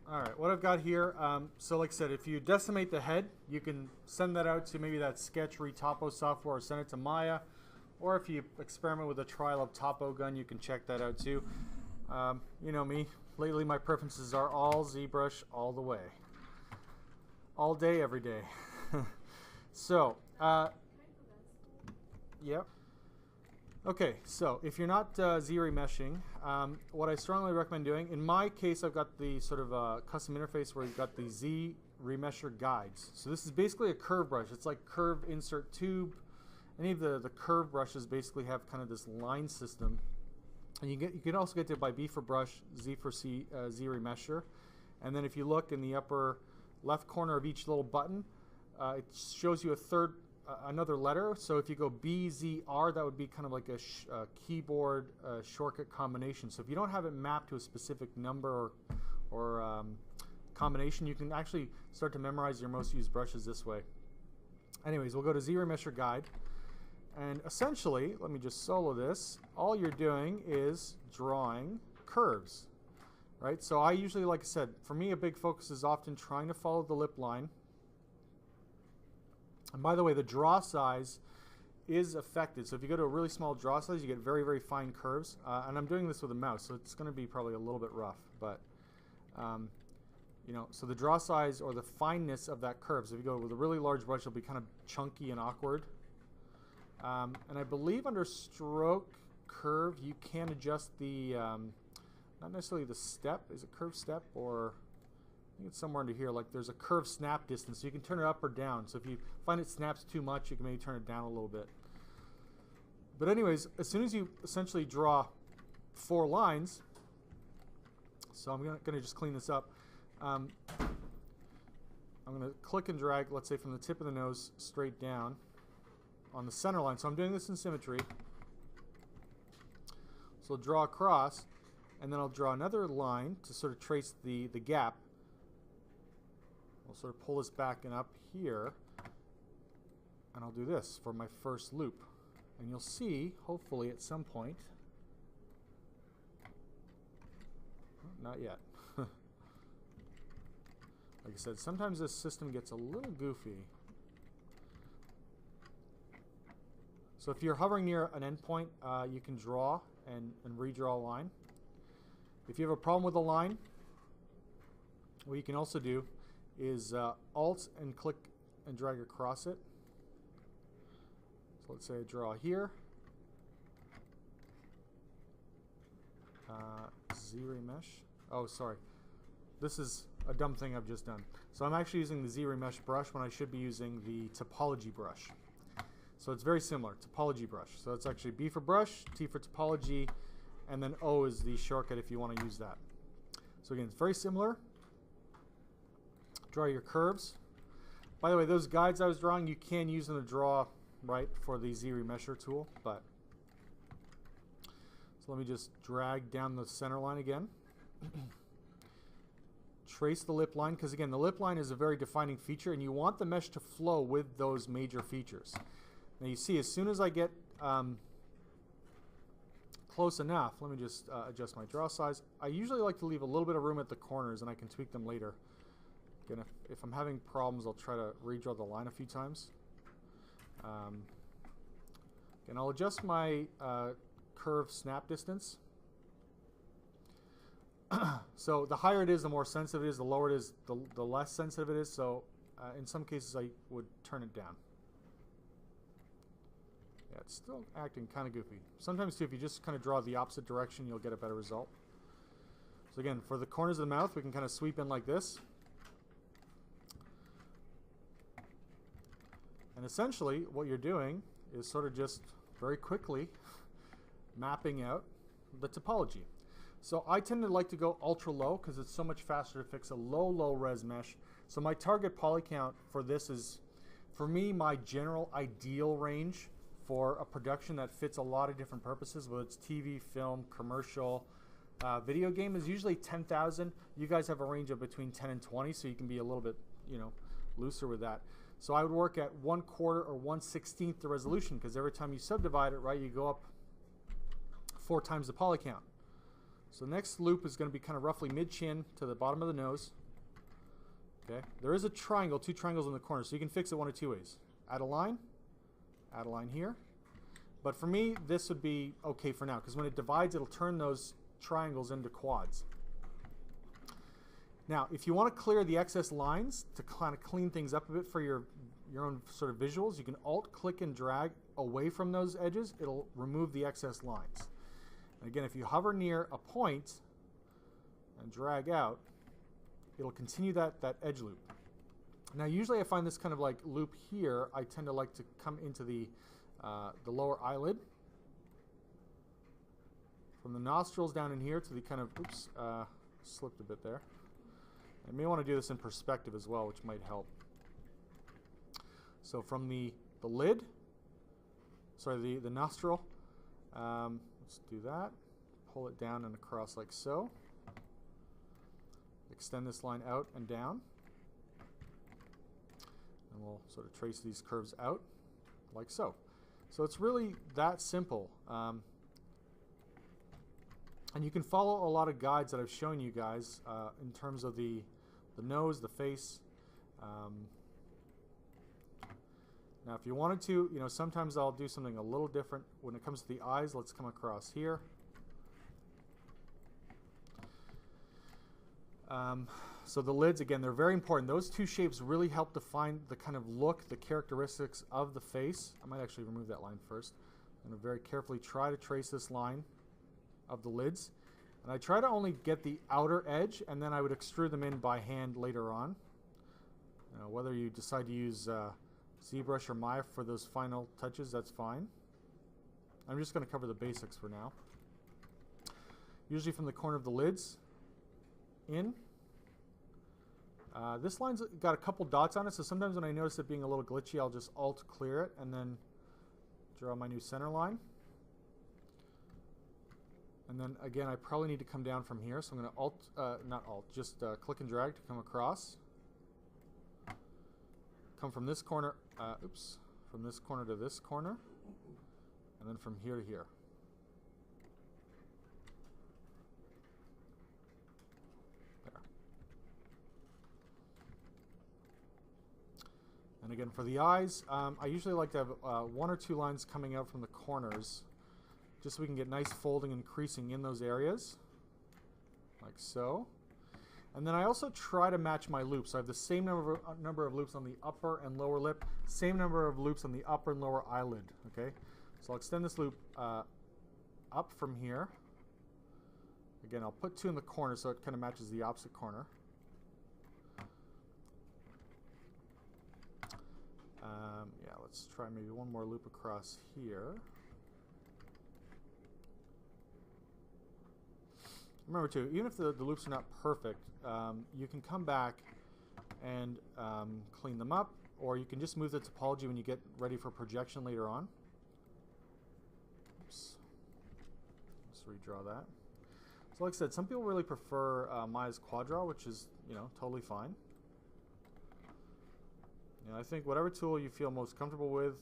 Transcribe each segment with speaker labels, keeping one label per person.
Speaker 1: All right, what I've got here, so like I said, if you decimate the head, you can send that out to maybe that Sketch Retopo software or send it to Maya. Or if you experiment with a trial of Topo Gun, you can check that out too. You know me, lately my preferences are all ZBrush all the way. All day, every day. So, yep. Okay, so if you're not Z-remeshing, what I strongly recommend doing, in my case I've got the sort of custom interface where you've got the Z-remesher guides. So this is basically a curve brush. It's like curve insert tube. Any of the curve brushes basically have kind of this line system. And you can also get to it by B for brush, Z for Z-remesher. And then if you look in the upper left corner of each little button, it shows you another letter. So if you go BZR, that would be kind of like a keyboard shortcut combination. So if you don't have it mapped to a specific number or combination, you can actually start to memorize your most used brushes this way. Anyways, we'll go to Z-remesher guide. And essentially, let me just solo this. All you're doing is drawing curves, right? So I usually, like I said, for me a big focus is often trying to follow the lip line. And by the way, the draw size is affected. So if you go to a really small draw size, you get very, very fine curves. And I'm doing this with a mouse, so it's going to be probably a little bit rough. But, you know, so the draw size or the fineness of that curve. So if you go with a really large brush, it'll be kind of chunky and awkward. And I believe under stroke curve, you can adjust the, not necessarily the step. Is it curve step or... I think it's somewhere under here, like there's a curve snap distance, so you can turn it up or down. So if you find it snaps too much, you can maybe turn it down a little bit. But anyways, as soon as you essentially draw 4 lines, so I'm going to just clean this up. I'm going to click and drag, let's say from the tip of the nose straight down on the center line. So I'm doing this in symmetry. So I'll draw across, and then I'll draw another line to sort of trace the gap. I'll sort of pull this back and up here, and I'll do this for my first loop. And you'll see, hopefully at some point, not yet. Like I said, sometimes this system gets a little goofy. So if you're hovering near an endpoint, you can draw and redraw a line. If you have a problem with a line, what you can also do is Alt and click and drag across it. So let's say I draw here. Z-remesh. Oh, sorry. This is a dumb thing I've just done. So I'm actually using the Z-remesh brush when I should be using the topology brush. So it's very similar, topology brush. So it's actually B for brush, T for topology, and then O is the shortcut if you want to use that. So again, it's very similar. Draw your curves. By the way, those guides I was drawing, you can use them to draw right for the Z-remesher tool. But so let me just drag down the center line again. Trace the lip line, because again, the lip line is a very defining feature, and you want the mesh to flow with those major features. Now you see, as soon as I get close enough, let me just adjust my draw size. I usually like to leave a little bit of room at the corners, and I can tweak them later. Again, if I'm having problems, I'll try to redraw the line a few times. And I'll adjust my curve snap distance. So the higher it is, the more sensitive it is. The lower it is, the less sensitive it is. So in some cases, I would turn it down. Yeah, it's still acting kind of goofy. Sometimes, too, if you just kind of draw the opposite direction, you'll get a better result. So again, for the corners of the mouth, we can kind of sweep in like this. And essentially, what you're doing is sort of just very quickly mapping out the topology. So I tend to like to go ultra low because it's so much faster to fix a low res mesh. So my target poly count for this is, for me, my general ideal range for a production that fits a lot of different purposes, whether it's TV, film, commercial, video game, is usually 10,000. You guys have a range of between 10 and 20, so you can be a little bit, you know, looser with that. So I would work at 1/4 or 1/16 the resolution, because every time you subdivide it, right, you go up 4 times the poly count. So the next loop is going to be kind of roughly mid-chin to the bottom of the nose. Okay, there is a triangle, 2 triangles in the corner, so you can fix it one of 2 ways. Add a line here. But for me, this would be okay for now, because when it divides, it'll turn those triangles into quads. Now, if you want to clear the excess lines to kind of clean things up a bit for your own sort of visuals, you can Alt-click and drag away from those edges. It'll remove the excess lines. And again, if you hover near a point and drag out, it'll continue that edge loop. Now, usually I find this kind of like loop here, I tend to like to come into the lower eyelid. From the nostrils down in here to the kind of, oops, slipped a bit there. I may want to do this in perspective as well, which might help. So from the lid, sorry, the nostril, let's do that. Pull it down and across like so. Extend this line out and down. And we'll sort of trace these curves out like so. So it's really that simple. And you can follow a lot of guides that I've shown you guys in terms of the nose, the face. Now if you wanted to, you know, sometimes I'll do something a little different. When it comes to the eyes, let's come across here. So the lids, again, they're very important. Those 2 shapes really help define the kind of look, the characteristics of the face. I might actually remove that line first. I'm going to very carefully try to trace this line of the lids. And I try to only get the outer edge, and then I would extrude them in by hand later on. You know, whether you decide to use ZBrush or Maya for those final touches, that's fine. I'm just going to cover the basics for now. Usually from the corner of the lids in. This line's got a couple dots on it, so sometimes when I notice it being a little glitchy, I'll just Alt clear it and then draw my new center line. And then again, I probably need to come down from here, so I'm going to just click and drag to come across. Come from this corner, from this corner to this corner, and then from here to here. There. And again, for the eyes, I usually like to have 1 or 2 lines coming out from the corners, just so we can get nice folding and creasing in those areas, like so. And then I also try to match my loops. So I have the same number of loops on the upper and lower lip, same number of loops on the upper and lower eyelid. Okay, so I'll extend this loop up from here. Again, I'll put 2 in the corner so it kind of matches the opposite corner. Yeah, let's try maybe 1 more loop across here. Remember too, even if the loops are not perfect, you can come back and clean them up, or you can just move the topology when you get ready for projection later on. Oops. Let's redraw that. So like I said, some people really prefer Maya's quad draw, which is, you know, totally fine. You know, I think whatever tool you feel most comfortable with.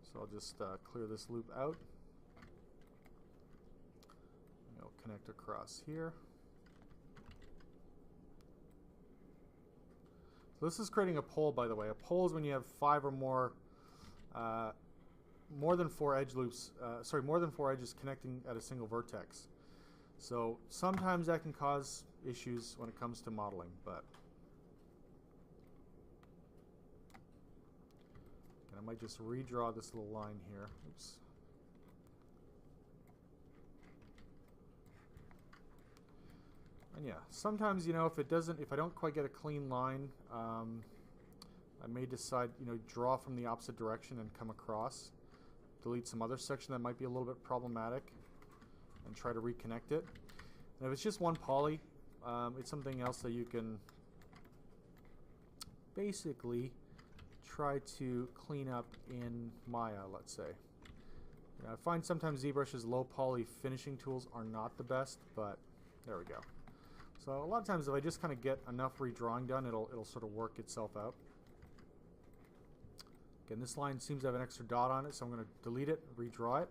Speaker 1: So I'll just clear this loop out. Connect across here. So this is creating a pole, by the way. A pole is when you have 5 or more than 4 edge loops, more than 4 edges connecting at a single vertex. So sometimes that can cause issues when it comes to modeling, but I might just redraw this little line here. Oops. And yeah, sometimes, you know, if I don't quite get a clean line, I may decide, you know, draw from the opposite direction and come across, delete some other section that might be a little bit problematic, and try to reconnect it. And if it's just one poly, it's something else that you can basically try to clean up in Maya, let's say. You know, I find sometimes ZBrush's low poly finishing tools are not the best, but there we go. So a lot of times if I just kind of get enough redrawing done, it'll sort of work itself out. Again, this line seems to have an extra dot on it, so I'm going to delete it, redraw it.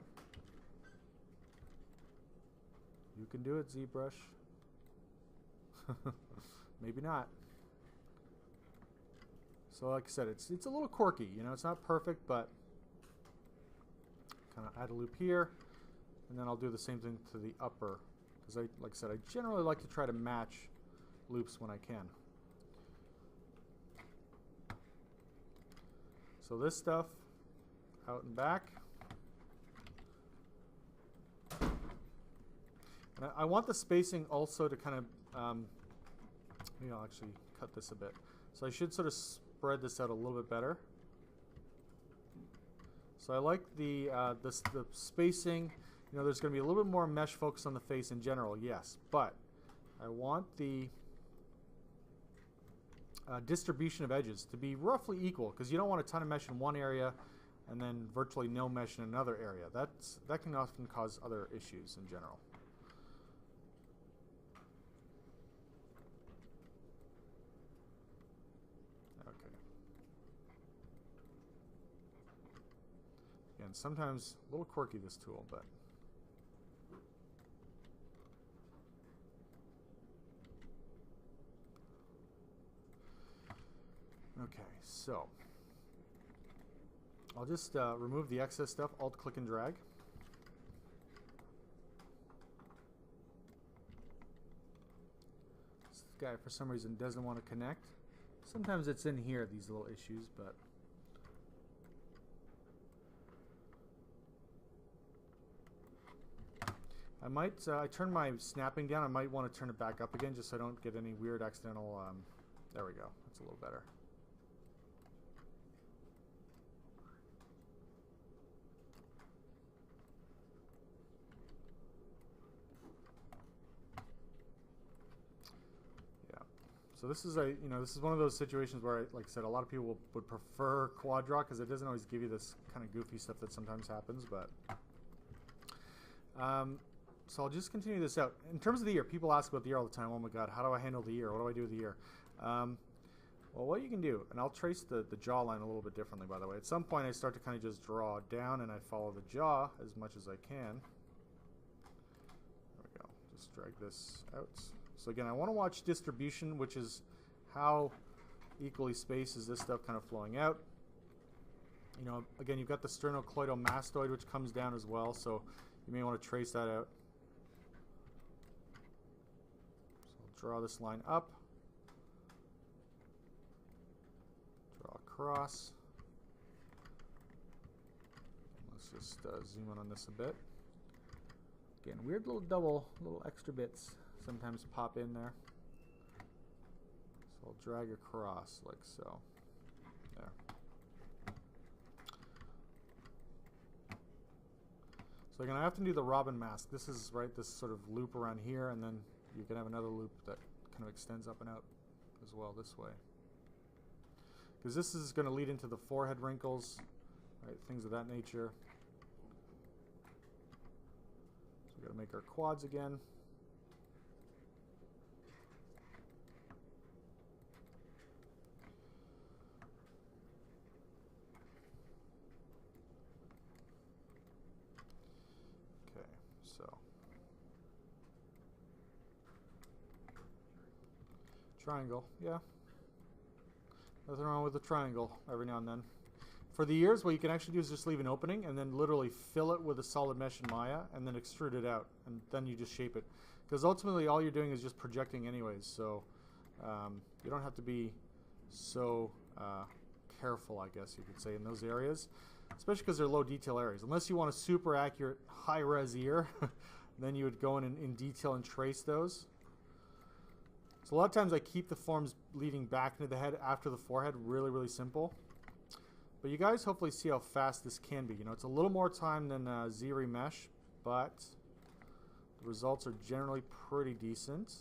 Speaker 1: You can do it, ZBrush. Maybe not. So like I said, it's a little quirky, you know, it's not perfect, but kind of add a loop here, and then I'll do the same thing to the upper, because like I said, I generally like to try to match loops when I can. So this stuff out and back. And I want the spacing also to kind of, maybe I'll actually cut this a bit. So I should sort of spread this out a little bit better. So I like the spacing. You know, there's going to be a little bit more mesh focus on the face in general, yes, but I want the distribution of edges to be roughly equal, because you don't want a ton of mesh in one area and then virtually no mesh in another area. That can often cause other issues in general. Okay. Again, sometimes a little quirky, this tool, but okay, so I'll just remove the excess stuff, Alt-click and drag. This guy, for some reason, doesn't want to connect. Sometimes it's in here, these little issues, but I might, I turn my snapping down. I might want to turn it back up again just so I don't get any weird accidental, there we go. That's a little better. So this is this is one of those situations where, like I said, a lot of people would prefer quad draw because it doesn't always give you this kind of goofy stuff that sometimes happens. But so I'll just continue this out. In terms of the ear, people ask about the ear all the time. Oh my God, how do I handle the ear? What do I do with the ear? Well, what you can do, and I'll trace the jawline a little bit differently, by the way. At some point, I start to kind of just draw down, and I follow the jaw as much as I can. There we go. Just drag this out. So again, I want to watch distribution, which is how equally spaced is this stuff kind of flowing out. You know, again, you've got the sternocleidomastoid, which comes down as well, so you may want to trace that out. So I'll draw this line up, draw across. Let's just zoom in on this a bit. Again, weird little extra bits sometimes pop in there. So I'll drag across like so. There. So again, I often do the robin mask. This is this sort of loop around here, and then you can have another loop that kind of extends up and out as well this way. Because this is going to lead into the forehead wrinkles, right? Things of that nature. So we've got to make our quads again. Triangle, yeah. Nothing wrong with a triangle every now and then. For the ears, what you can actually do is just leave an opening and then literally fill it with a solid mesh in Maya and then extrude it out, and then you just shape it. Because ultimately all you're doing is just projecting anyways, so you don't have to be so careful, I guess you could say, in those areas, especially because they're low detail areas. Unless you want a super accurate high-res ear, then you would go in detail and trace those. So a lot of times I keep the forms leading back into the head after the forehead, really, really simple. But you guys hopefully see how fast this can be. You know, it's a little more time than Z-Remesh, but the results are generally pretty decent.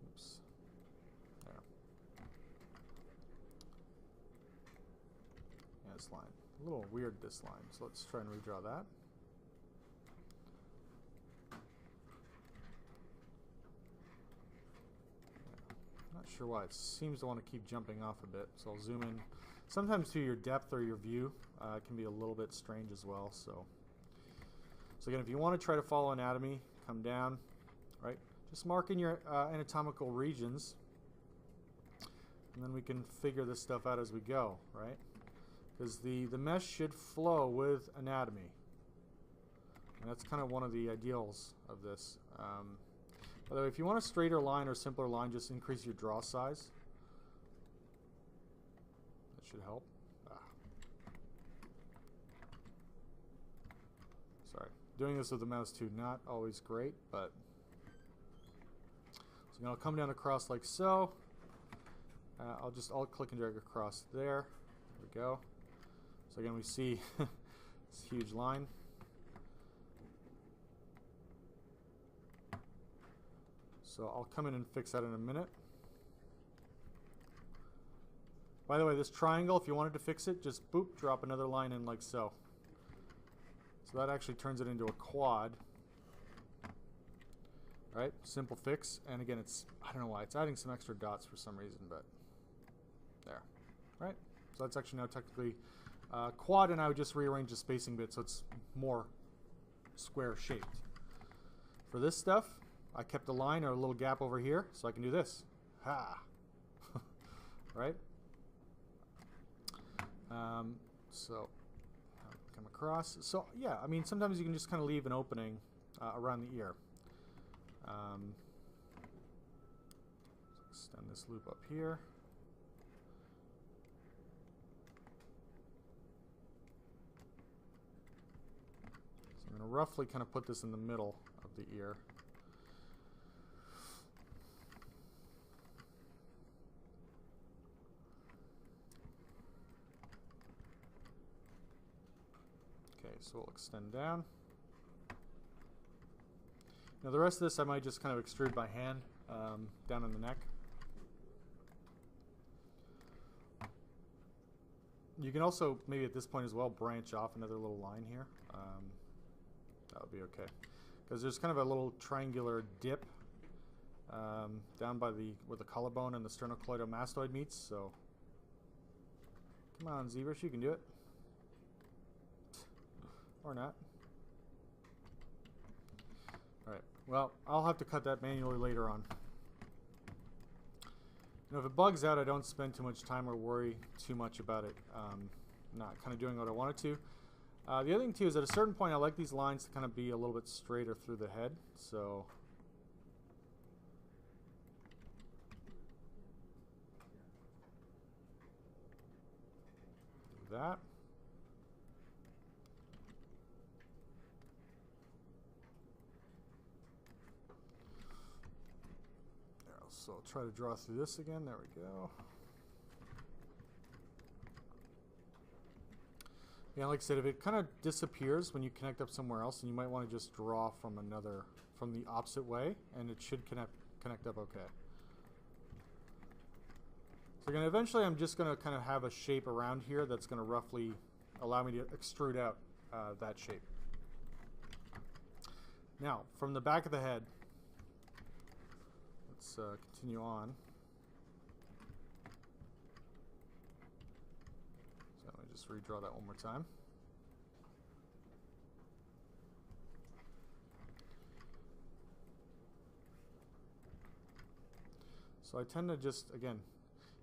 Speaker 1: Oops. There. Yeah, this line. A little weird, this line. So let's try and redraw that. Not sure why it seems to want to keep jumping off a bit, so I'll zoom in. Sometimes to your depth or your view can be a little bit strange as well. So again, if you want to try to follow anatomy, come down, right? Just mark in your anatomical regions, and then we can figure this stuff out as we go, right? Because the mesh should flow with anatomy. And that's kind of one of the ideals of this. By the way, if you want a straighter line or simpler line, just increase your draw size. That should help. Sorry. Doing this with the mouse too, not always great, but... So I'll come down across like so. I'll just alt-click and drag across there. There we go. So again, we see this huge line. So I'll come in and fix that in a minute. By the way, this triangle, if you wanted to fix it, just boop, drop another line in like so. So that actually turns it into a quad. Right, simple fix. And again, it's, I don't know why, it's adding some extra dots for some reason, but there. Right, so that's actually now technically quad, and I would just rearrange the spacing bit so it's more square shaped. For this stuff, I kept a line or a little gap over here, so I can do this. Ha! Right? So, come across. So, yeah, I mean, sometimes you can just kind of leave an opening around the ear. Extend this loop up here. So I'm going to roughly kind of put this in the middle of the ear. So we'll extend down. Now the rest of this I might just kind of extrude by hand down on the neck. You can also maybe at this point as well branch off another little line here. That would be okay, because there's kind of a little triangular dip down by where the collarbone and the sternocleidomastoid meets. So come on, ZBrush, you can do it. Or not. Alright, well, I'll have to cut that manually later on. You know, if it bugs out, I don't spend too much time or worry too much about it not kind of doing what I wanted to. The other thing too is at a certain point I like these lines to kind of be a little bit straighter through the head, so do that. So I'll try to draw through this again. There we go. Yeah, like I said, if it kind of disappears when you connect up somewhere else, then you might want to just draw from the opposite way, and it should connect up okay. So again, eventually I'm just going to kind of have a shape around here that's going to roughly allow me to extrude out that shape. Now, from the back of the head, let's continue on. So let me just redraw that one more time. So I tend to just, again,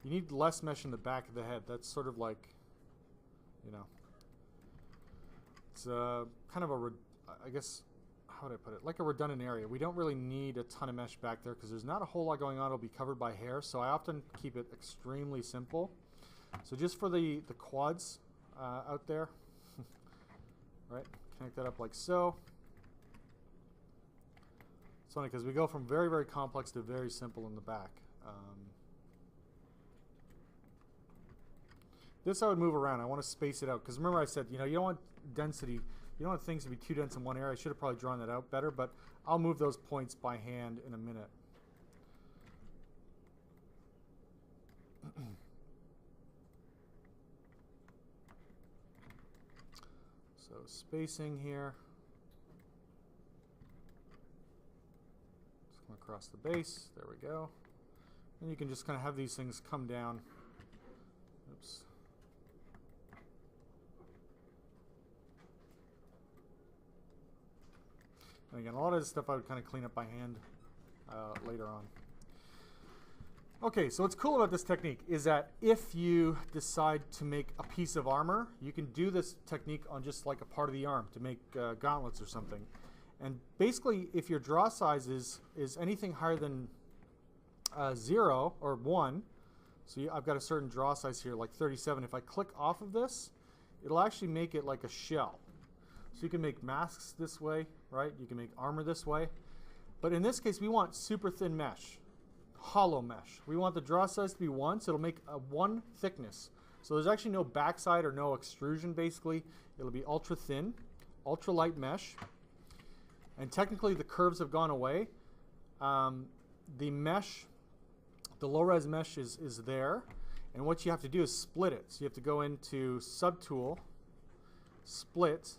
Speaker 1: you need less mesh in the back of the head. That's sort of like, you know, it's kind of a, I guess, how would I put it? Like a redundant area. We don't really need a ton of mesh back there because there's not a whole lot going on. It'll be covered by hair, so I often keep it extremely simple. So just for the quads out there, right? Connect that up like so. It's funny because we go from very, very complex to very simple in the back. This I would move around. I want to space it out because remember I said, you know, you don't want density. You don't want things to be too dense in one area. I should have probably drawn that out better, but I'll move those points by hand in a minute. So spacing here. Just come across the base. There we go. And you can just kind of have these things come down. Oops. And again, a lot of this stuff I would kind of clean up by hand later on. Okay, so what's cool about this technique is that if you decide to make a piece of armor, you can do this technique on just like a part of the arm to make gauntlets or something. And basically, if your draw size is anything higher than 0 or 1, so I've got a certain draw size here, like 37. If I click off of this, it'll actually make it like a shell. So you can make masks this way, right? You can make armor this way. But in this case, we want super thin mesh. Hollow mesh. We want the draw size to be 1, so it'll make a 1 thickness. So there's actually no backside or no extrusion, basically. It'll be ultra thin, ultra light mesh. And technically the curves have gone away. The mesh, the low-res mesh is there. And what you have to do is split it. So you have to go into Subtool, Split,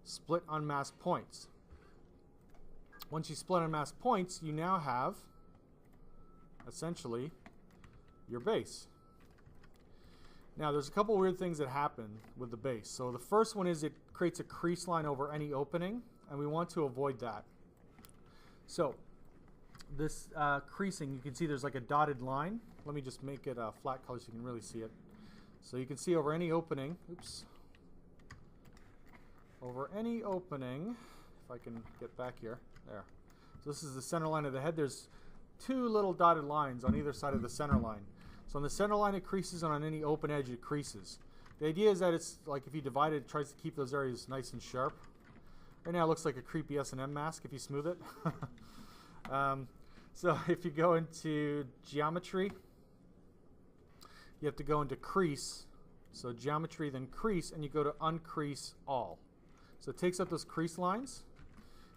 Speaker 1: Split Unmasked Points. Once you split unmasked points, you now have essentially your base. Now there's a couple weird things that happen with the base. So the first one is it creates a crease line over any opening, and we want to avoid that. So this creasing, you can see there's like a dotted line. Let me just make it a flat color so you can really see it. So you can see over any opening, oops, over any opening, if I can get back here, there. So this is the center line of the head. There's 2 little dotted lines on either side of the center line. So on the center line it creases, and on any open edge it creases. The idea is that it's like if you divide it, it tries to keep those areas nice and sharp. Right now it looks like a creepy S&M mask if you smooth it. So if you go into Geometry, you have to go into Crease. So Geometry, then Crease, and you go to Uncrease All. So it takes up those crease lines.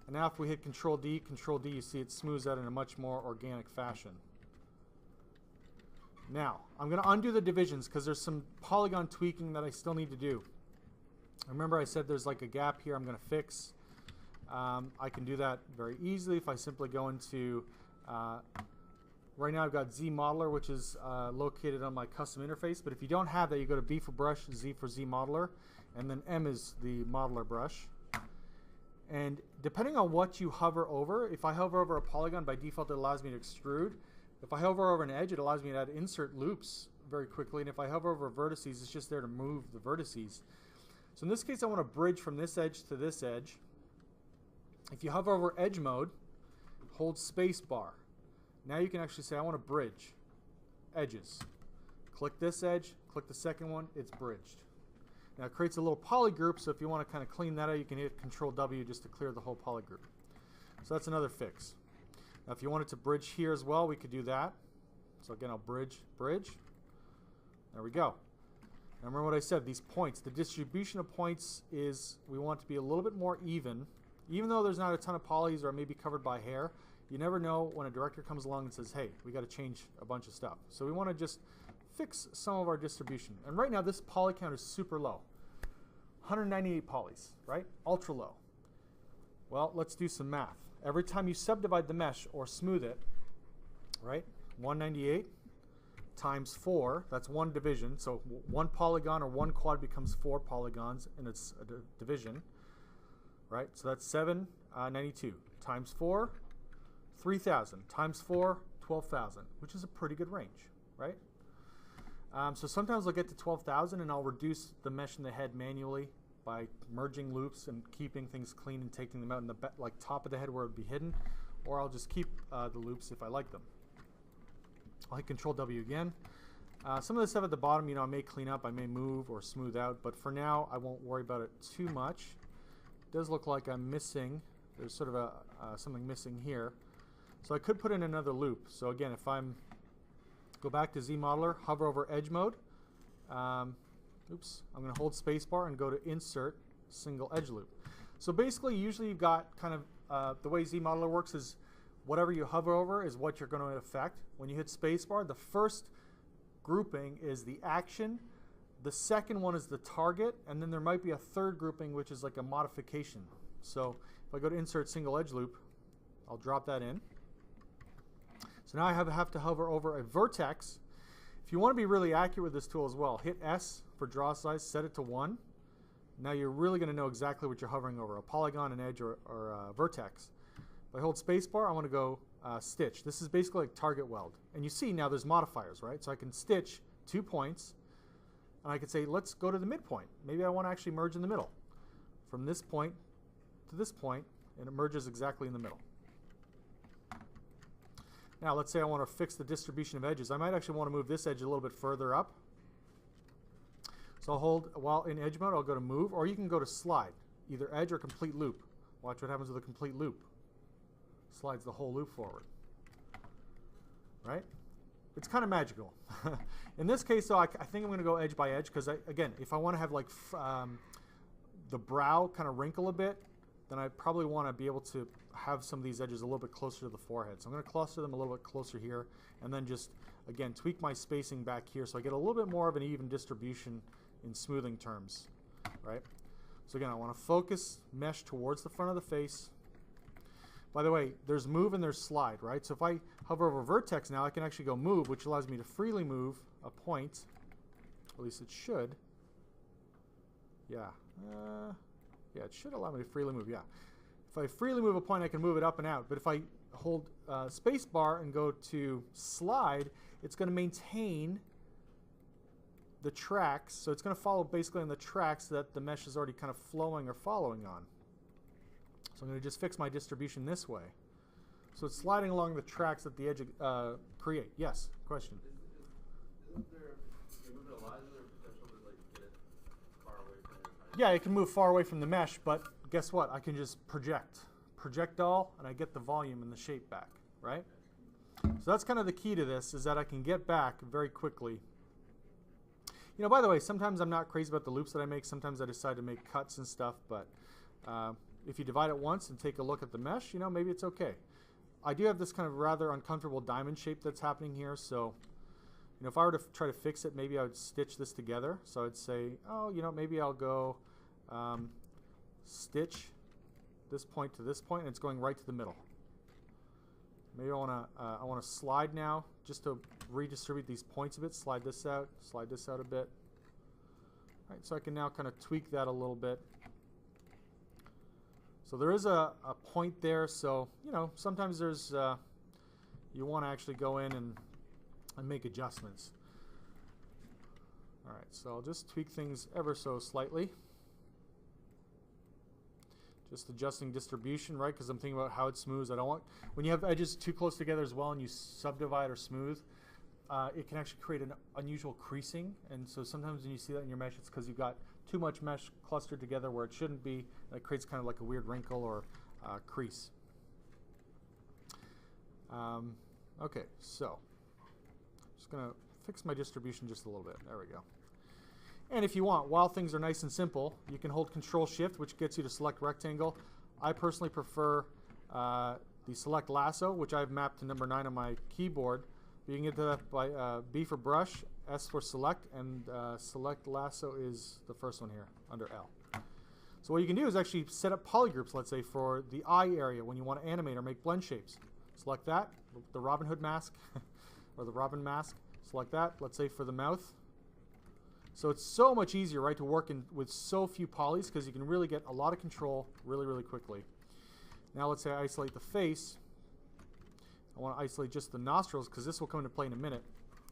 Speaker 1: And now if we hit Control D, you see it smooths out in a much more organic fashion. Now, I'm going to undo the divisions because there's some polygon tweaking that I still need to do. Remember I said there's like a gap here I'm going to fix. I can do that very easily if I simply go into, right now I've got Zmodeler, which is located on my custom interface. But if you don't have that, you go to B for brush, Z for Zmodeler, and then M is the modeler brush. And depending on what you hover over, if I hover over a polygon, by default it allows me to extrude. If I hover over an edge, it allows me to add insert loops very quickly. And if I hover over vertices, it's just there to move the vertices. So in this case, I want to bridge from this edge to this edge. If you hover over edge mode, hold space bar. Now you can actually say, I want to bridge edges. Click this edge, click the second one, it's bridged. Now it creates a little polygroup, so if you want to kind of clean that out, you can hit Control W just to clear the whole polygroup. So that's another fix. Now if you wanted to bridge here as well, we could do that. So again, I'll bridge. There we go. Now remember what I said, these points, the distribution of points is, we want to be a little bit more even. Even though there's not a ton of polys or it may be covered by hair, you never know when a director comes along and says, hey, we got to change a bunch of stuff. So we want to just fix some of our distribution. And right now this poly count is super low. 198 polys, right? Ultra low. Well, let's do some math. Every time you subdivide the mesh or smooth it, right? 198 times 4, that's one division. So one polygon or one quad becomes 4 polygons in its division, right? So that's 792 times 4, 3,000 times 4, 12,000, which is a pretty good range, right? So sometimes I'll get to 12,000 and I'll reduce the mesh in the head manually by merging loops and keeping things clean and taking them out in the like top of the head where it would be hidden, or I'll just keep the loops if I like them. I'll hit Control W again. Some of the stuff at the bottom, you know, I may clean up, I may move or smooth out, but for now I won't worry about it too much. It does look like I'm missing, there's sort of something missing here. So I could put in another loop. So again, if I'm go back to Zmodeler, hover over edge mode. Oops, I'm going to hold spacebar and go to Insert Single Edge Loop. So basically, usually you've got kind of the way Zmodeler works is whatever you hover over is what you're going to affect. When you hit spacebar, the first grouping is the action, the second one is the target, and then there might be a third grouping which is like a modification. So if I go to Insert Single Edge Loop, I'll drop that in. So now I have to hover over a vertex. If you want to be really accurate with this tool as well, hit S for draw size, set it to 1. now you're really going to know exactly what you're hovering over, a polygon, an edge, or a vertex. If I hold spacebar, I want to go stitch. This is basically like target weld. And you see now there's modifiers, right? So I can stitch 2 points, and I could say, let's go to the midpoint. Maybe I want to actually merge in the middle. From this point to this point, and it merges exactly in the middle. Now let's say I want to fix the distribution of edges. I might actually want to move this edge a little bit further up. So I'll hold, while in edge mode, I'll go to move, or you can go to slide, either edge or complete loop. Watch what happens with a complete loop. Slides the whole loop forward. Right? It's kind of magical. In this case, though, I think I'm going to go edge by edge because, again, if I want to have like the brow kind of wrinkle a bit, then I probably want to be able to have some of these edges a little bit closer to the forehead. So I'm going to cluster them a little bit closer here, and then just, again, tweak my spacing back here so I get a little bit more of an even distribution in smoothing terms, right? So again, I want to focus mesh towards the front of the face. By the way, there's move and there's slide, right? So if I hover over vertex now, I can actually go move, which allows me to freely move a point. At least it should. Yeah. Yeah, it should allow me to freely move, yeah. If I freely move a point, I can move it up and out. But if I hold space bar and go to slide, it's going to maintain the tracks. So it's going to follow basically on the tracks that the mesh is already kind of flowing or following on. So I'm going to just fix my distribution this way. So it's sliding along the tracks that the edge create. Yes, question?
Speaker 2: Isn't there, potential to like get it far away from your
Speaker 1: Yeah, it can move far away from the mesh, but guess what? I can just project all, and I get the volume and the shape back, right? So that's kind of the key to this, is that I can get back very quickly. You know, by the way, sometimes I'm not crazy about the loops that I make. Sometimes I decide to make cuts and stuff, but if you divide it once and take a look at the mesh, you know, maybe it's okay. I do have this kind of rather uncomfortable diamond shape that's happening here, so you know, if I were to try to fix it, maybe I would stitch this together. So I'd say, oh, you know, maybe I'll go stitch this point to this point, and it's going right to the middle. Maybe I want to slide now, just to redistribute these points a bit. Slide this out a bit. All right, so I can now kind of tweak that a little bit. So there is a point there, so you know, sometimes there's you want to actually go in and make adjustments. All right, so I'll just tweak things ever so slightly. Just adjusting distribution, right? Because I'm thinking about how it smooths. I don't want, when you have edges too close together as well and you subdivide or smooth, it can actually create an unusual creasing. And so sometimes when you see that in your mesh, it's because you've got too much mesh clustered together where it shouldn't be. And it creates kind of like a weird wrinkle or crease. Okay, so just going to fix my distribution just a little bit. There we go. And if you want, while things are nice and simple, you can hold Control-Shift, which gets you to select rectangle. I personally prefer the select lasso, which I've mapped to number 9 on my keyboard. You can get to that by B for brush, S for select, and select lasso is the first one here under L. So what you can do is actually set up polygroups, let's say, for the eye area when you want to animate or make blend shapes. Select that, the Robin Hood mask, or the Robin mask. Select that, let's say, for the mouth. So it's so much easier, right, to work with so few polys because you can really get a lot of control really, really quickly. Now let's say I isolate the face. I want to isolate just the nostrils because this will come into play in a minute.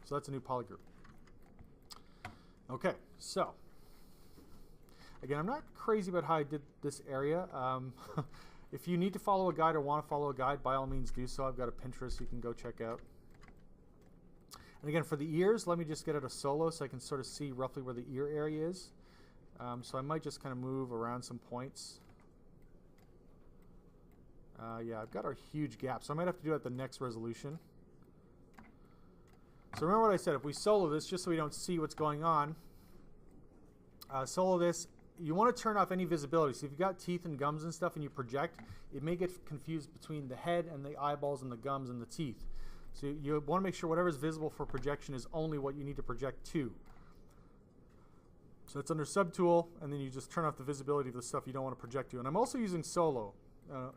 Speaker 1: So that's a new polygroup. Okay, so again, I'm not crazy about how I did this area. If you need to follow a guide or want to follow a guide, by all means do so. I've got a Pinterest you can go check out. And again, for the ears, let me just get it a solo so I can sort of see roughly where the ear area is. So I might just kind of move around some points. Yeah, I've got a huge gap, so I might have to do it at the next resolution. So remember what I said, if we solo this, just so we don't see what's going on, solo this, you want to turn off any visibility. So if you've got teeth and gums and stuff and you project, it may get confused between the head and the eyeballs and the gums and the teeth. So you want to make sure whatever is visible for projection is only what you need to project to. So it's under Subtool, and then you just turn off the visibility of the stuff you don't want to project to. And I'm also using Solo.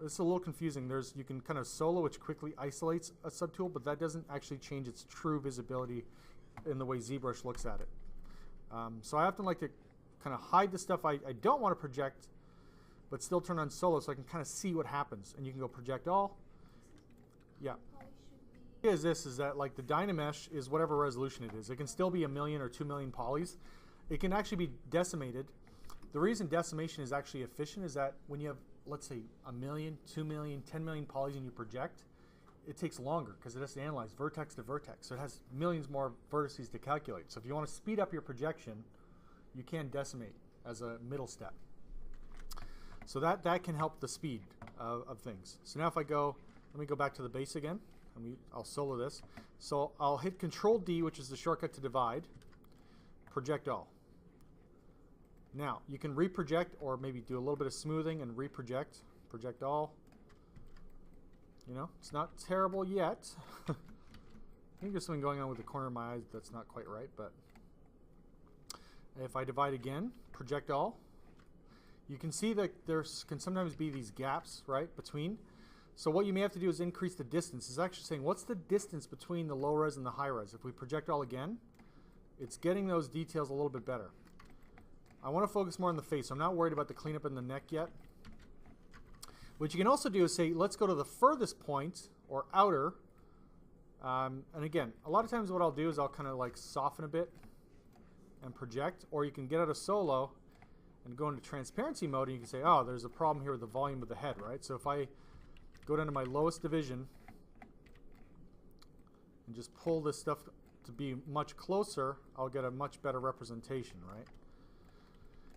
Speaker 1: It's a little confusing. You can kind of Solo, which quickly isolates a subtool, but that doesn't actually change its true visibility in the way ZBrush looks at it. So I often like to kind of hide the stuff I don't want to project, but still turn on solo so I can kind of see what happens. And you can go project all. Yeah. Is that like the Dynamesh is whatever resolution it is. It can still be 1 million or 2 million polys. It can actually be decimated. The reason decimation is actually efficient is that when you have, let's say, 1 million, 2 million, 10 million polys and you project, it takes longer because it has to analyze vertex to vertex. So it has millions more vertices to calculate. So if you want to speed up your projection, you can decimate as a middle step. So that can help the speed of things. So now if I go, let me go back to the base again. I'll solo this. So I'll hit Control D, which is the shortcut to divide, project all. Now you can reproject or maybe do a little bit of smoothing and reproject, project all. You know, it's not terrible yet. I think there's something going on with the corner of my eyes that's not quite right, but if I divide again, project all, you can see that there can sometimes be these gaps, right, between. So what you may have to do is increase the distance. It's actually saying, what's the distance between the low res and the high res? If we project all again, it's getting those details a little bit better. I want to focus more on the face. I'm not worried about the cleanup in the neck yet. What you can also do is say, let's go to the furthest point, or outer. And again, a lot of times what I'll do is I'll kind of like soften a bit and project. Or you can get out of solo and go into transparency mode, and you can say, oh, there's a problem here with the volume of the head, right? So if I go down to my lowest division and just pull this stuff to be much closer, I'll get a much better representation, right?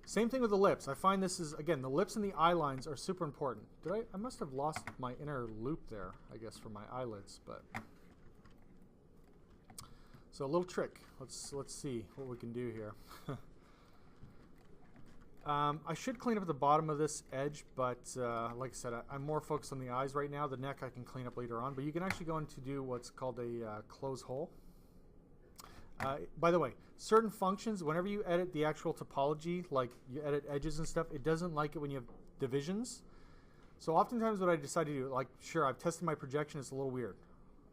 Speaker 1: Same thing with the lips. I find this is, again, the lips and the eye lines are super important. I must have lost my inner loop there, I guess, for my eyelids, but. So a little trick. Let's see what we can do here. I should clean up the bottom of this edge, but like I said, I'm more focused on the eyes right now. The neck I can clean up later on, but you can actually go in to do what's called a close hole. By the way, certain functions, whenever you edit the actual topology, like you edit edges and stuff, it doesn't like it when you have divisions. So oftentimes what I decide to do, like, sure, I've tested my projection, it's a little weird.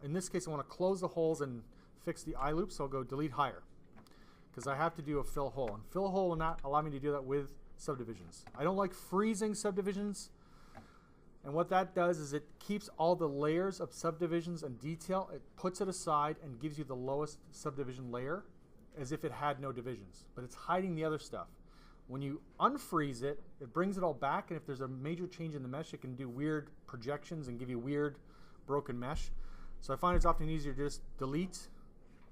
Speaker 1: In this case, I want to close the holes and fix the eye loop, so I'll go delete higher, because I have to do a fill hole. And fill hole will not allow me to do that with subdivisions. I don't like freezing subdivisions. And what that does is it keeps all the layers of subdivisions and detail, it puts it aside and gives you the lowest subdivision layer as if it had no divisions. But it's hiding the other stuff. When you unfreeze it, it brings it all back, and if there's a major change in the mesh, it can do weird projections and give you weird broken mesh. So I find it's often easier to just delete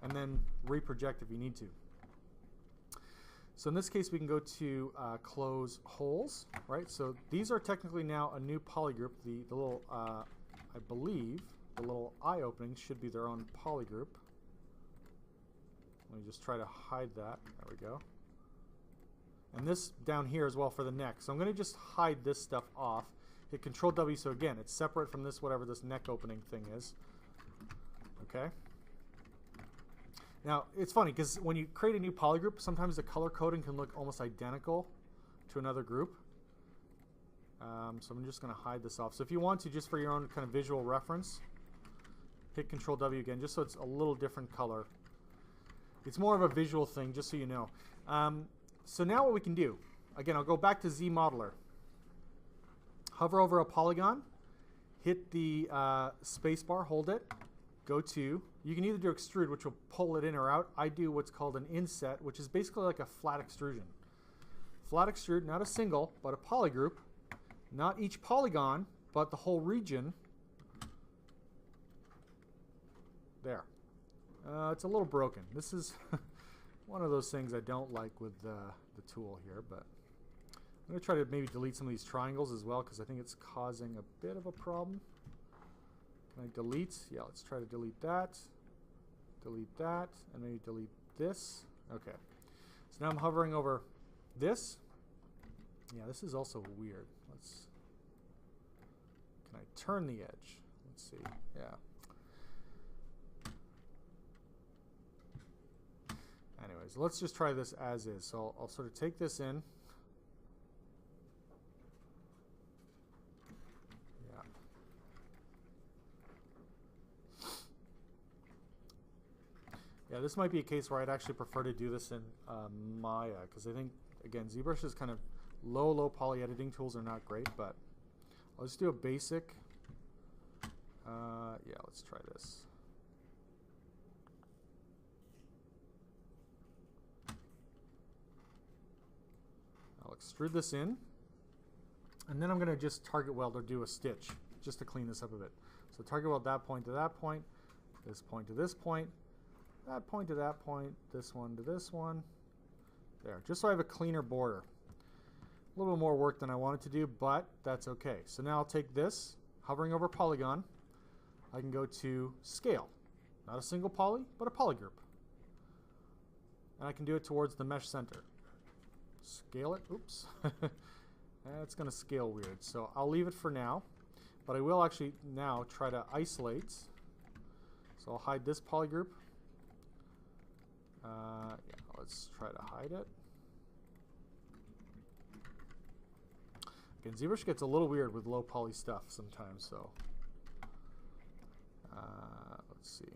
Speaker 1: and then reproject if you need to. So in this case, we can go to close holes, right? So these are technically now a new polygroup. The little, I believe, the little eye openings should be their own polygroup. Let me just try to hide that. There we go. And this down here as well for the neck. So I'm going to just hide this stuff off. Hit Control W, so again, it's separate from this, whatever this neck opening thing is. Okay. Now, it's funny because when you create a new polygroup, sometimes the color coding can look almost identical to another group. So I'm just going to hide this off. So if you want to, just for your own kind of visual reference, hit Control W again, just so it's a little different color. It's more of a visual thing, just so you know. So now what we can do, again, I'll go back to Zmodeler. Hover over a polygon, hit the space bar, hold it, go to, you can either do extrude, which will pull it in or out. I do what's called an inset, which is basically like a flat extrusion. Flat extrude, not a single, but a polygroup. Not each polygon, but the whole region. There. It's a little broken. This is one of those things I don't like with the tool here, but I'm going to try to maybe delete some of these triangles as well, because I think it's causing a bit of a problem. Can I delete? Yeah, let's try to delete that, and maybe delete this. Okay. So now I'm hovering over this. Yeah, this is also weird. Can I turn the edge? Let's see. Yeah. Anyways, let's just try this as is. So I'll sort of take this in. Yeah, this might be a case where I'd actually prefer to do this in Maya, because I think Again, ZBrush's kind of low poly editing tools are not great, but I'll just do a basic. Yeah, let's try this. I'll extrude this in, and then I'm going to just target weld or do a stitch just to clean this up a bit. So target weld that point to that point, this point to this point, that point to that point, this one to this one. There, just so I have a cleaner border. A little more work than I wanted to do, but that's okay. So now I'll take this, hovering over polygon, I can go to scale. Not a single poly, but a polygroup. And I can do it towards the mesh center. Scale it, oops. It's going to scale weird, so I'll leave it for now. But I will actually now try to isolate. So I'll hide this polygroup. Yeah, let's try to hide it. Again, ZBrush gets a little weird with low poly stuff sometimes, so let's see.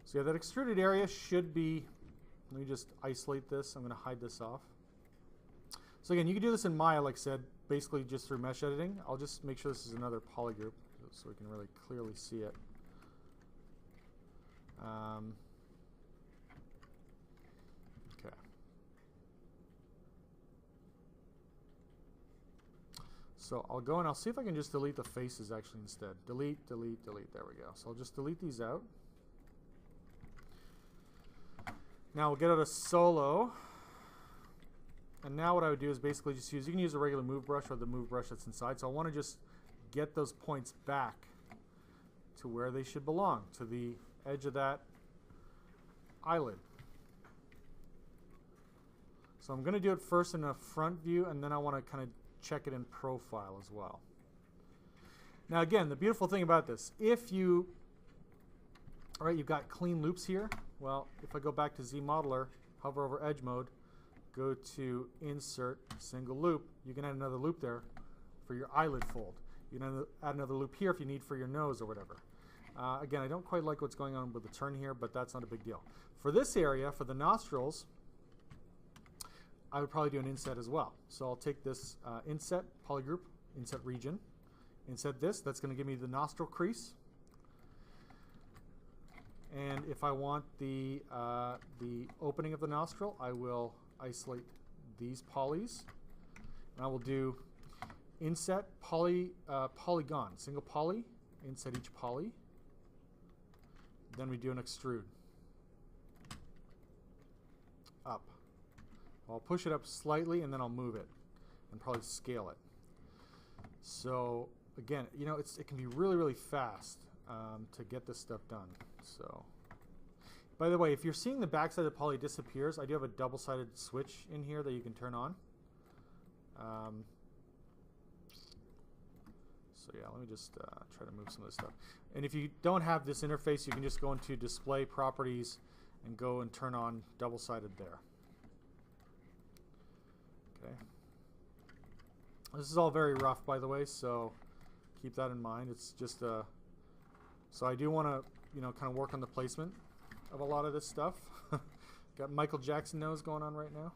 Speaker 1: So yeah, that extruded area should be, let me just isolate this. I'm going to hide this off. So again, you can do this in Maya, like I said, basically just through mesh editing. I'll just make sure this is another polygroup so we can really clearly see it. Okay. So I'll go and I'll see if I can just delete the faces actually instead. Delete, delete, delete. There we go. So I'll just delete these out. Now we'll get out a solo. And now what I would do is basically just use, you can use a regular move brush or the move brush that's inside. So I want to just get those points back to where they should belong, to the edge of that eyelid. So I'm going to do it first in a front view, and then I want to kind of check it in profile as well. Now again, the beautiful thing about this, if you, all right, you've got clean loops here. Well, if I go back to Zmodeler, hover over edge mode, go to insert single loop, you can add another loop there for your eyelid fold. You can add another loop here if you need for your nose or whatever. Again, I don't quite like what's going on with the turn here, but that's not a big deal. For this area, for the nostrils, I would probably do an inset as well. So I'll take this inset polygroup, inset region, inset this. That's going to give me the nostril crease. And if I want the opening of the nostril, I will isolate these polys. And I will do inset polygon, single poly, inset each poly. Then we do an extrude. Up. I'll push it up slightly and then I'll move it and probably scale it. So again, you know, it can be really fast to get this stuff done. So, by the way, if you're seeing the backside of the poly disappears, I do have a double-sided switch in here that you can turn on. So yeah, let me just try to move some of this stuff. And if you don't have this interface, you can just go into display properties and go and turn on double-sided there. Okay. This is all very rough, by the way, so keep that in mind. It's just so I do want to, you know, kind of work on the placement of a lot of this stuff. Got Michael Jackson nose going on right now.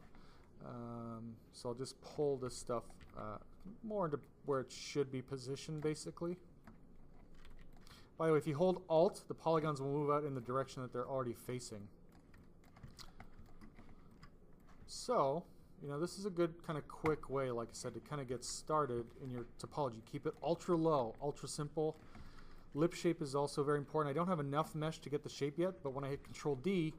Speaker 1: So I'll just pull this stuff more into where it should be positioned, basically. By the way, if you hold Alt, the polygons will move out in the direction that they're already facing. So, you know, this is a good kind of quick way, like I said, to kind of get started in your topology. Keep it ultra low, ultra simple. Lip shape is also very important. I don't have enough mesh to get the shape yet, but when I hit Control D,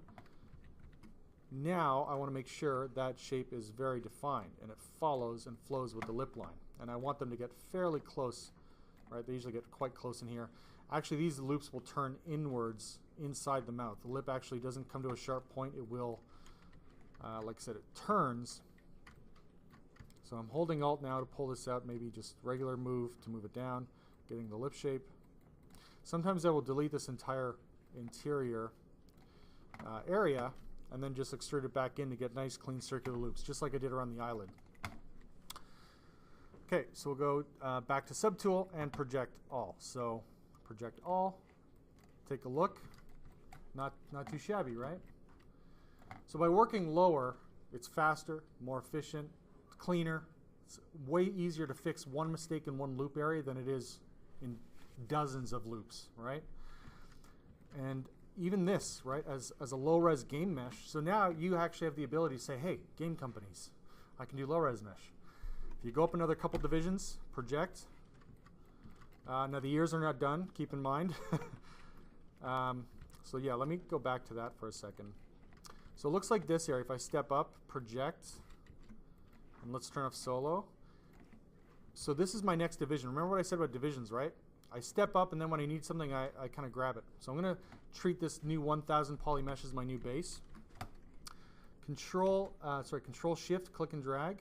Speaker 1: now I want to make sure that shape is very defined and it follows and flows with the lip line. And I want them to get fairly close, right? They usually get quite close in here. Actually, these loops will turn inwards inside the mouth. The lip actually doesn't come to a sharp point. It will, like I said, it turns. So I'm holding Alt now to pull this out, maybe just regular move to move it down, getting the lip shape. Sometimes I will delete this entire interior area and then just extrude it back in to get nice clean circular loops, just like I did around the eyelid. Okay, so we'll go back to Subtool and Project All. So Project All, take a look. Not too shabby, right? So by working lower, it's faster, more efficient, cleaner. It's way easier to fix one mistake in one loop area than it is in dozens of loops, right? And even this, right, as a low-res game mesh, so now you actually have the ability to say, hey, game companies, I can do low-res mesh. If you go up another couple divisions, project. Now the ears are not done, keep in mind. So yeah, let me go back to that for a second. So it looks like this area. If I step up, project, and let's turn off solo. So this is my next division. Remember what I said about divisions, right? I step up, and then when I need something, I kind of grab it. So I'm going to treat this new 1000 poly mesh as my new base. Control Shift, click and drag.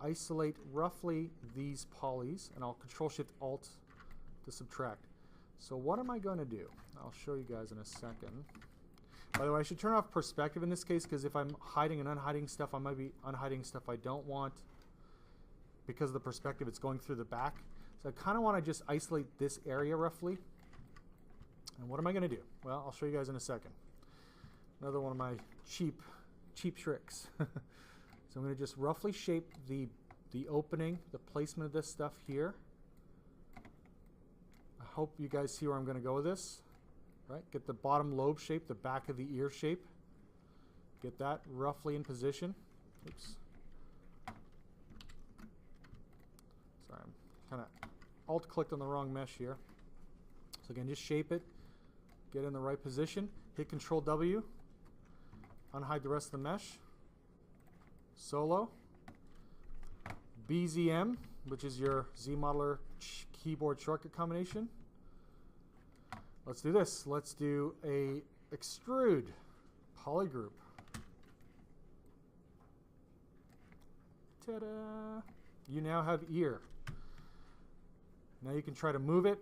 Speaker 1: Isolate roughly these polys, and I'll Control Shift Alt to subtract. So what am I going to do? I'll show you guys in a second. By the way, I should turn off perspective in this case, because if I'm hiding and unhiding stuff, I might be unhiding stuff I don't want. Because of the perspective, it's going through the back. So I kind of want to just isolate this area roughly. And what am I going to do? Well, I'll show you guys in a second. Another one of my cheap tricks. So I'm going to just roughly shape the opening, the placement of this stuff here. I hope you guys see where I'm going to go with this. Right? Get the bottom lobe shape, the back of the ear shape. Get that roughly in position. Oops. Sorry, I'm kind of alt-clicked on the wrong mesh here. So again, just shape it. Get in the right position. Hit Control W. Unhide the rest of the mesh. Solo. BZM, which is your Zmodeler keyboard shortcut combination. Let's do this. Let's do a extrude polygroup. Ta-da! You now have ear. Now you can try to move it.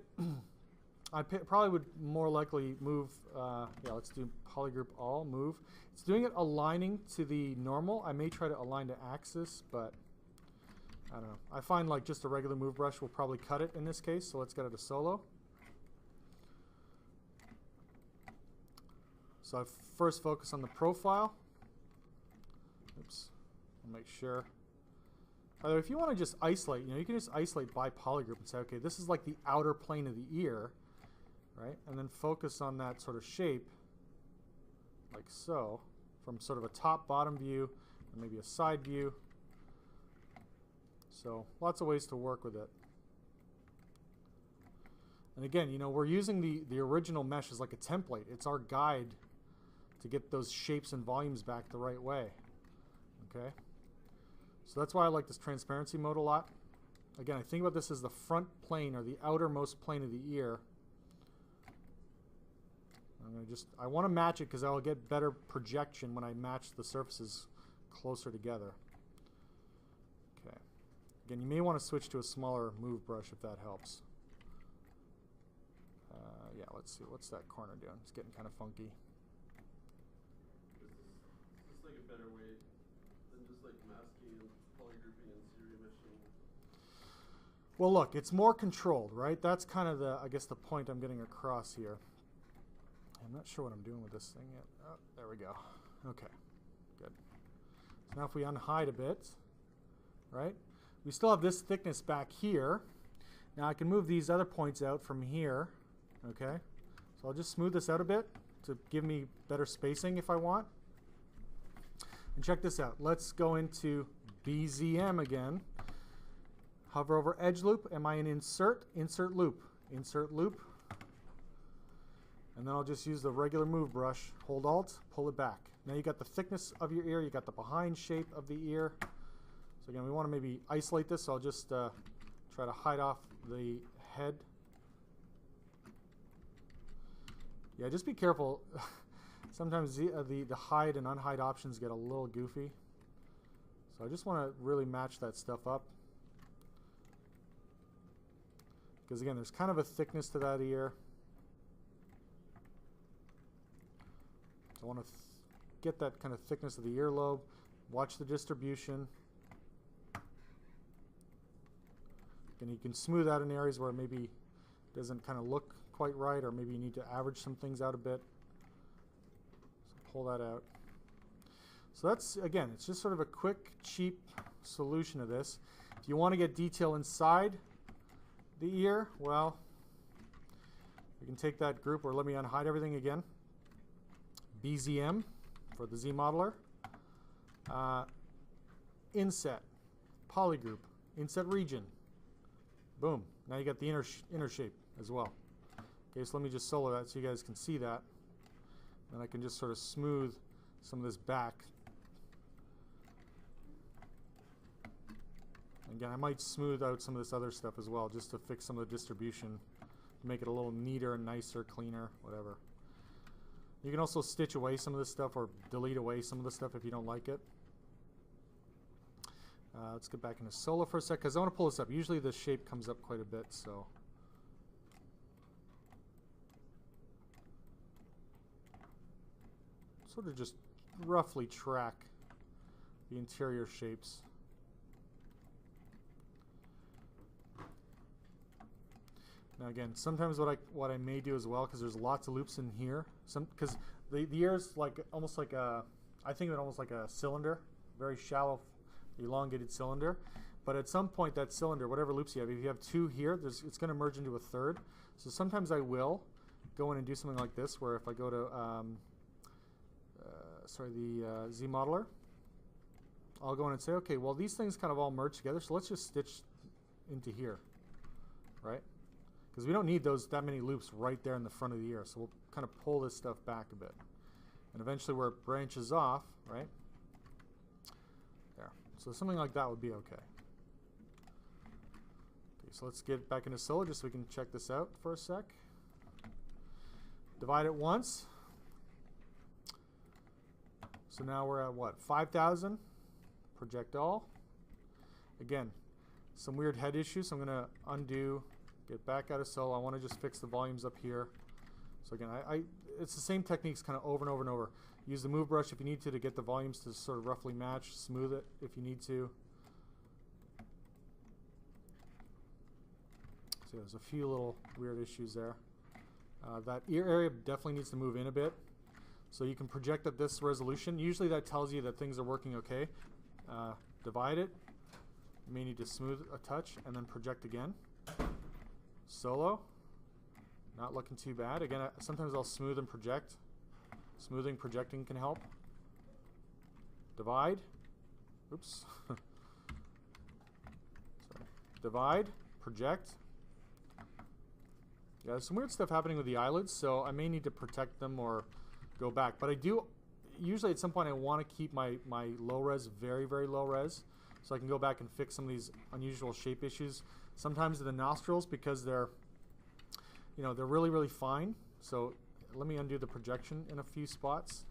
Speaker 1: I probably would more likely move, yeah, let's do polygroup all, move. It's doing it aligning to the normal. I may try to align to axis, but I don't know. I find like just a regular move brush will probably cut it in this case, so let's get it to solo. So I first focus on the profile. Oops, I'll make sure. By the way, if you want to just isolate, you can just isolate by polygroup and say, okay, this is like the outer plane of the ear, right? And then focus on that sort of shape, like so, from sort of a top-bottom view and maybe a side view. So lots of ways to work with it. And again, we're using the original mesh as like a template. It's our guide to get those shapes and volumes back the right way. Okay? So that's why I like this transparency mode a lot. Again, I think about this as the front plane or the outermost plane of the ear. I want to match it because I'll get better projection when I match the surfaces closer together. Okay. Again, you may want to switch to a smaller move brush if that helps. Yeah, let's see. What's that corner doing? It's getting kind of funky.
Speaker 2: Is this like a better way than just like masking and polygrouping and series meshing?
Speaker 1: Well, look, it's more controlled, right? That's kind of the, I guess, the point I'm getting across here. I'm not sure what I'm doing with this thing yet. Oh, there we go. Okay, good. So now if we unhide a bit, right? We still have this thickness back here. Now I can move these other points out from here, okay? So I'll just smooth this out a bit to give me better spacing if I want. And check this out. Let's go into BZM again. Hover over edge loop. Am I in insert? Insert loop. Insert loop. And then I'll just use the regular move brush. Hold Alt, pull it back. Now you got the thickness of your ear. You got the behind shape of the ear. So again, we want to maybe isolate this. So I'll just try to hide off the head. Yeah, just be careful. Sometimes the hide and unhide options get a little goofy. So I just want to really match that stuff up. Because again, there's kind of a thickness to that ear. So I want to get that kind of thickness of the earlobe. Watch the distribution. And you can smooth out in areas where maybe it doesn't kind of look quite right, or maybe you need to average some things out a bit. So pull that out. So that's, again, it's just sort of a quick, cheap solution to this. If you want to get detail inside the ear, well, we can take that group, or let me unhide everything again. BZM for the Zmodeler. Inset, Polygroup, Inset region. Boom. Now you got the inner shape as well. Okay, so let me just solo that so you guys can see that. And I can just sort of smooth some of this back. Again, I might smooth out some of this other stuff as well, just to fix some of the distribution, make it a little neater and nicer, cleaner, whatever. You can also stitch away some of this stuff or delete away some of the stuff if you don't like it. Let's get back into solo for a sec, because I want to pull this up. Usually the shape comes up quite a bit, so. Sort of just roughly track the interior shapes. Now again, sometimes what I may do as well, because there's lots of loops in here, because the ear is like almost like a, I think of it almost like a cylinder, very shallow, elongated cylinder. But at some point that cylinder, whatever loops you have, if you have two here, it's going to merge into a third. So sometimes I will go in and do something like this, where if I go to the Zmodeler, I'll go in and say, okay, well these things kind of all merge together, so let's just stitch into here, right? Because we don't need that many loops right there in the front of the ear, so we'll kind of pull this stuff back a bit. And eventually where it branches off, right? There. So something like that would be okay. Okay, so let's get back into solo just so we can check this out for a sec. Divide it once. So now we're at what? 5,000. Project all. Again, some weird head issues, so I'm going to undo, get back out of solo. I want to just fix the volumes up here. So again, it's the same techniques kind of over and over and over. Use the move brush if you need to get the volumes to sort of roughly match. Smooth it if you need to. So there's a few little weird issues there. That ear area definitely needs to move in a bit. So you can project at this resolution. Usually that tells you that things are working okay. Divide it. You may need to smooth a touch and then project again. Solo. Not looking too bad. Again, sometimes I'll smooth and project. Smoothing, projecting can help. Divide. Oops. Sorry. Divide, project. Yeah, there's some weird stuff happening with the eyelids, so I may need to protect them or go back. But I do, usually at some point I want to keep my low res very, very low res, so I can go back and fix some of these unusual shape issues. Sometimes the nostrils, because they're, they're really, really fine. So let me undo the projection in a few spots.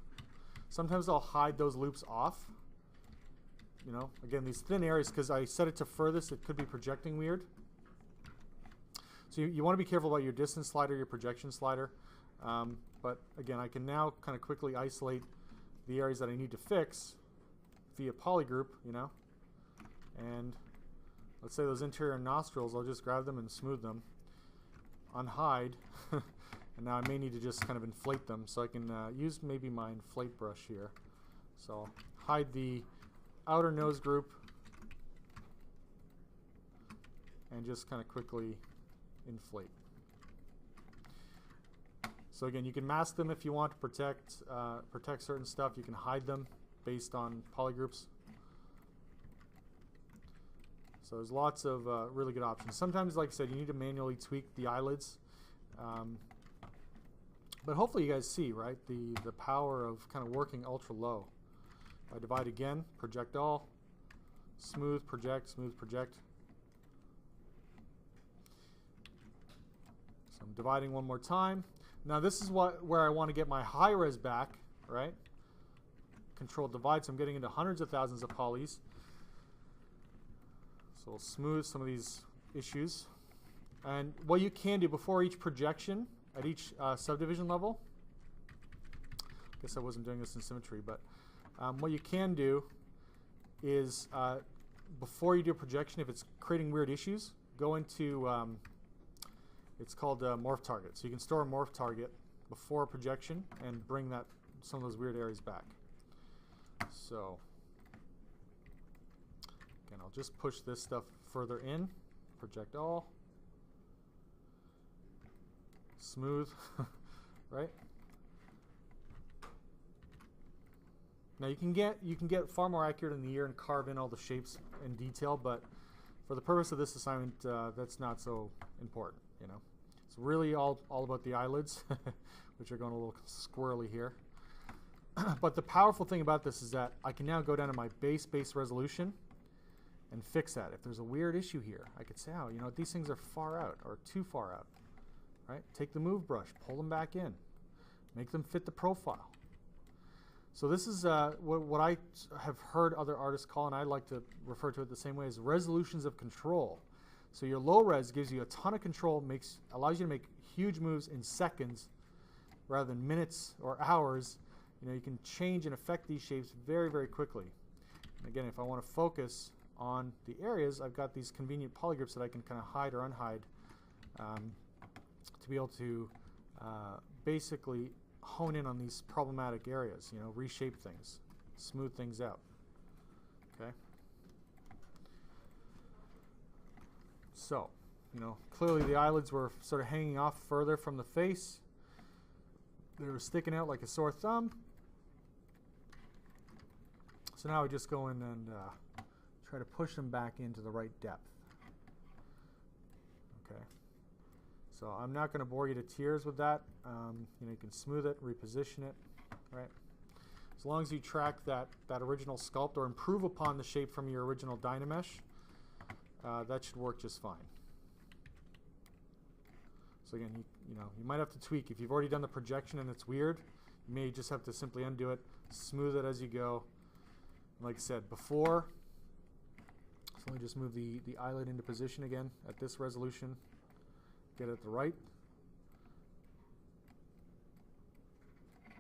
Speaker 1: Sometimes I'll hide those loops off. Again, these thin areas, because I set it to furthest, it could be projecting weird. So you want to be careful about your distance slider, your projection slider. But again, I can now kind of quickly isolate the areas that I need to fix via Polygroup, and let's say those interior nostrils, I'll just grab them and smooth them, unhide, and now I may need to just kind of inflate them, so I can use maybe my inflate brush here. So I'll hide the outer nose group and just kind of quickly inflate. So again, you can mask them if you want to protect certain stuff. You can hide them based on polygroups. So there's lots of really good options. Sometimes, like I said, you need to manually tweak the eyelids. But hopefully you guys see, right, the power of kind of working ultra low. I divide again, project all, smooth, project, smooth, project. So I'm dividing one more time. Now this is where I want to get my high res back, right? Control divide, so I'm getting into hundreds of thousands of polys. So we'll smooth some of these issues. And what you can do before each projection, at each subdivision level, I guess I wasn't doing this in symmetry, but what you can do is before you do a projection, if it's creating weird issues, go into it's called Morph target. So you can store a Morph target before projection and bring some of those weird areas back. So again, I'll just push this stuff further in, project all, smooth, right? Now you can get far more accurate in the ear and carve in all the shapes in detail, but for the purpose of this assignment, that's not so important, you know. It's really all about the eyelids, which are going a little squirrely here. But the powerful thing about this is that I can now go down to my base resolution and fix that. If there's a weird issue here, I could say, oh, you know, these things are far out or too far out, right? Take the move brush, pull them back in, make them fit the profile. So this is what I have heard other artists call, and I like to refer to it the same way, as resolutions of control. So your low res gives you a ton of control, allows you to make huge moves in seconds rather than minutes or hours. You know, you can change and affect these shapes very, very quickly. And again, if I want to focus on the areas, I've got these convenient polygroups that I can kind of hide or unhide to be able to basically hone in on these problematic areas, you know, reshape things, smooth things out. Okay. So, you know, clearly the eyelids were sort of hanging off further from the face. They were sticking out like a sore thumb. So now we just go in and try to push them back into the right depth. Okay. So I'm not going to bore you to tears with that. You know, you can smooth it, reposition it, right? As long as you track that original sculpt or improve upon the shape from your original Dynamesh, that should work just fine. So again, you know, you might have to tweak. If you've already done the projection and it's weird, you may just have to simply undo it, smooth it as you go. Like I said before, so let me just move the eyelid into position again at this resolution. Get it at the right.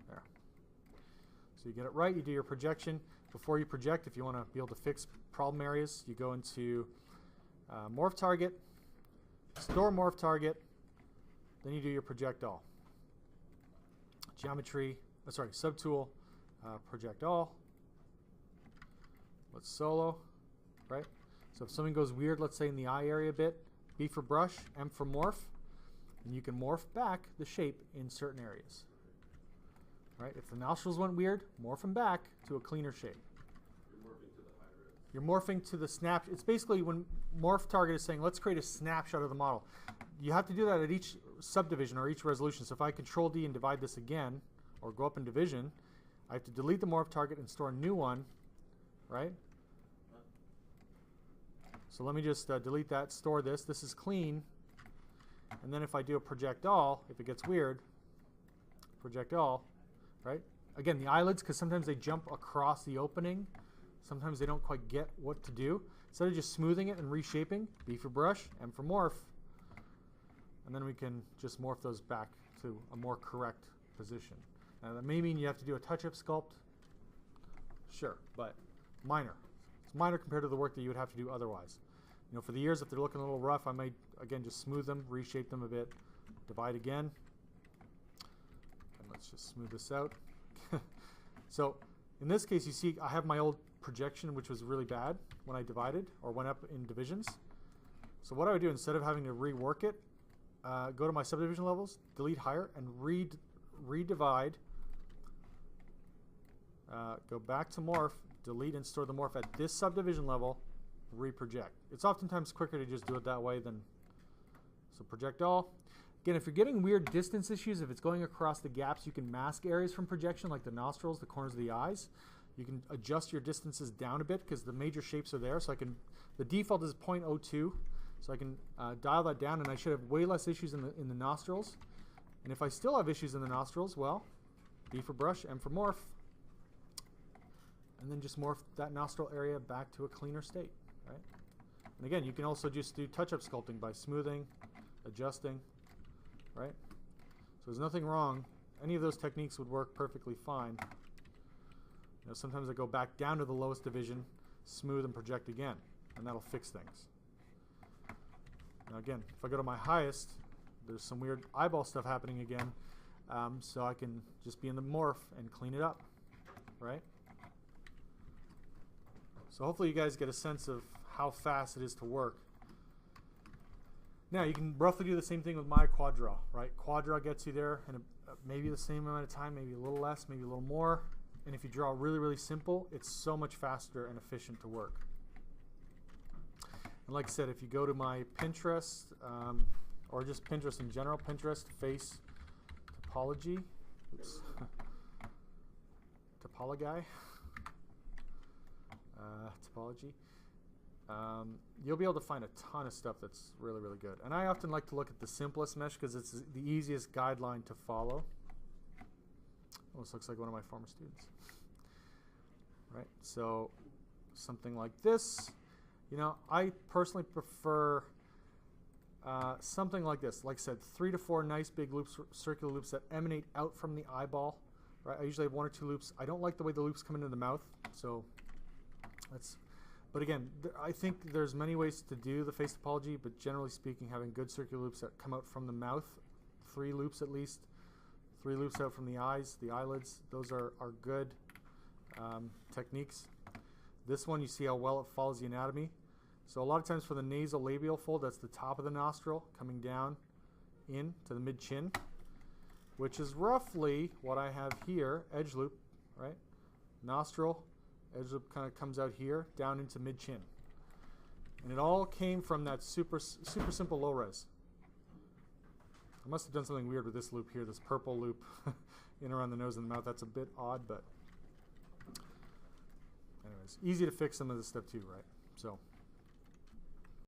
Speaker 1: There. So you get it right, you do your projection. Before you project, if you want to be able to fix problem areas, you go into Morph Target, Store Morph Target, then you do your Project All. Geometry, Subtool, Project All. Let's solo, right? So if something goes weird, let's say in the eye area a bit, B for brush, M for morph, and you can morph back the shape in certain areas. Right? If the nostrils went weird, morph them back to a cleaner shape. You're morphing to the snap. It's basically when Morph Target is saying, let's create a snapshot of the model. You have to do that at each subdivision or each resolution. So if I Control D and divide this again, or go up in division, I have to delete the Morph Target and store a new one, right? So let me just delete that, store this. This is clean. And then if I do a Project All, if it gets weird, Project All, right? Again, the eyelids, because sometimes they jump across the opening. Sometimes they don't quite get what to do. Instead of just smoothing it and reshaping, B for brush, M for morph. And then we can just morph those back to a more correct position. Now that may mean you have to do a touch-up sculpt. Sure, but minor. It's minor compared to the work that you would have to do otherwise. You know, for the ears, if they're looking a little rough, I might, again, just smooth them, reshape them a bit, divide again. And let's just smooth this out. So in this case, you see I have my old projection, which was really bad when I divided or went up in divisions. So what I would do, instead of having to rework it, go to my subdivision levels, delete higher, and redivide. Go back to morph, delete and store the morph at this subdivision level, reproject. It's oftentimes quicker to just do it that way than, so project all. Again, if you're getting weird distance issues, if it's going across the gaps, you can mask areas from projection like the nostrils, the corners of the eyes. You can adjust your distances down a bit because the major shapes are there. So the default is 0.02, so I can dial that down, and I should have way less issues in the nostrils. And if I still have issues in the nostrils, well, B for brush, M for morph, and then just morph that nostril area back to a cleaner state, right? And again, you can also just do touch-up sculpting by smoothing, adjusting, right? So there's nothing wrong. Any of those techniques would work perfectly fine. You know, sometimes I go back down to the lowest division, smooth and project again, and that'll fix things. Now again, if I go to my highest, there's some weird eyeball stuff happening again, so I can just be in the morph and clean it up, right? So hopefully you guys get a sense of how fast it is to work. Now you can roughly do the same thing with my quad draw, right? Quad draw gets you there in maybe the same amount of time, maybe a little less, maybe a little more. And if you draw really, really simple, it's so much faster and efficient to work. And like I said, if you go to my Pinterest, or just Pinterest in general, Pinterest face topology, oops, topology, topology, you'll be able to find a ton of stuff that's really, really good. And I often like to look at the simplest mesh because it's the easiest guideline to follow. Almost looks like one of my former students. Right, so something like this. You know, I personally prefer something like this. Like I said, 3 to 4 nice big loops, circular loops that emanate out from the eyeball. Right, I usually have 1 or 2 loops. I don't like the way the loops come into the mouth, so that's. But again, I think there's many ways to do the face topology, but generally speaking, having good circular loops that come out from the mouth, 3 loops at least, 3 loops out from the eyes, the eyelids, those are good techniques. This one, you see how well it follows the anatomy. So a lot of times for the nasal labial fold, that's the top of the nostril coming down in to the mid-chin, which is roughly what I have here, edge loop, right? Nostril, edge loop kind of comes out here, down into mid-chin. And it all came from that super simple low res. I must have done something weird with this loop here, this purple loop in around the nose and the mouth. That's a bit odd, but anyways, easy to fix some of this stuff too, right? So